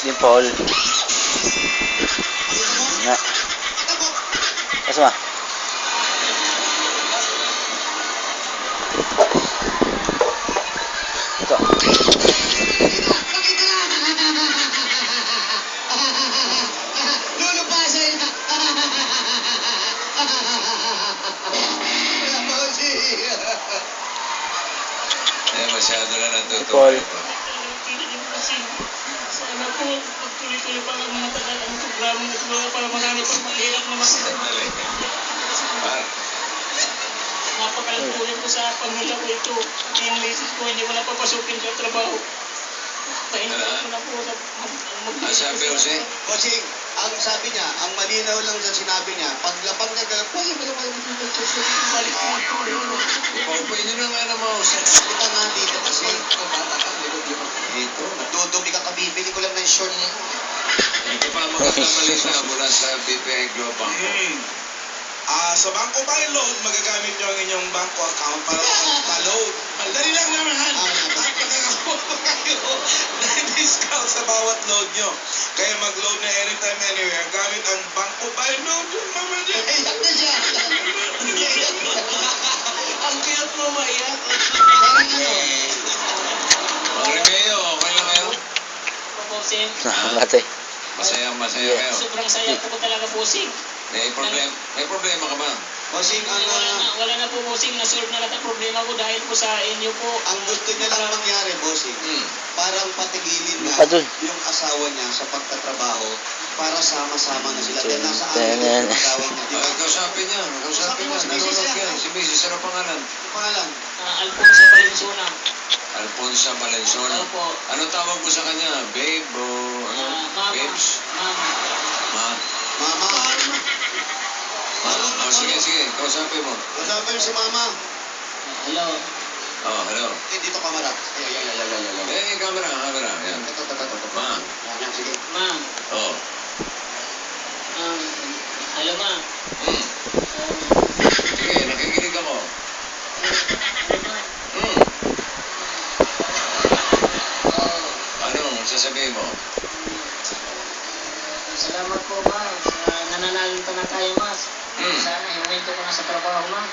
Dimple. Nga. Kasama? Ito. Lulupasin! Masyado na natutuwa ito. Sana po, pagtuloy-tuloy pa ang matagal ang programa na ito para marami pang mahirap na Sandali. napakalang tulong ko sa pamilya ko ito. Yung misis ko, hindi mo na papasukin sa trabaho. Pahinga ko na po sa Sabi ko siya, Bossing, ang sabi niya, ang malinaw lang sa sinabi niya, paglapag niya, pwede mo naman balik mo. pwede na nga na mausap. Kita nga dito kasi, bata ka, dito, natudumi ka, kabibili ko lang ng short niya. Ito pa magandang balita mula sa BPI Global. Sa Bangko Buy Load, magagamit nyo ang inyong bangko account para mag-load. Dali lang naman. At magkakakuha pa kayo ng discount sa bawat load nyo. Kaya mag-load na anytime, anywhere, gamit ang Bangko Buy Load. Yung mama niya. Iyak na siya. ang cute mo maiyak. Parang ano, Remeo, okay lang kayo? Bossing, Nakamatay. Masaya kayo. sobrang saya po talaga bossing. May problema ka ba? bossing, Wala na po bossing, na-solve na lahat ang problema ko dahil po sa inyo po. ang gusto niya lang mangyari, bossing, parang patigilin na Padul. yung asawa niya sa pagtatrabaho para sama-sama na sila. Dahil nasa Ayan, amin ayan. yung asawa niya. Di ba? Kausapin niya. Kausapin mo si Mrs. Nanonood yan. yan. Si Mrs. Ano pangalan? Ang pangalan? Alfonso Valenzuela. Alfonso Valenzuela. Opo. Ano tawag mo sa kanya? Babe o ano? Mama. Babes? Mama. Ma? Mama. Sige. Kausapin mo. Kausapin si Mama. Hello. Oh, hello. Dito kamera. Ay. Camera. Yan. Ito. Ma. Yan, sige. Ma. Oh. Hello ma. Sige, nakikinig ako. Ano sasabihin mo? Salamat po ma. Nananalo pa na tayo ma. Sana hiwento ko na sa trabaho ma.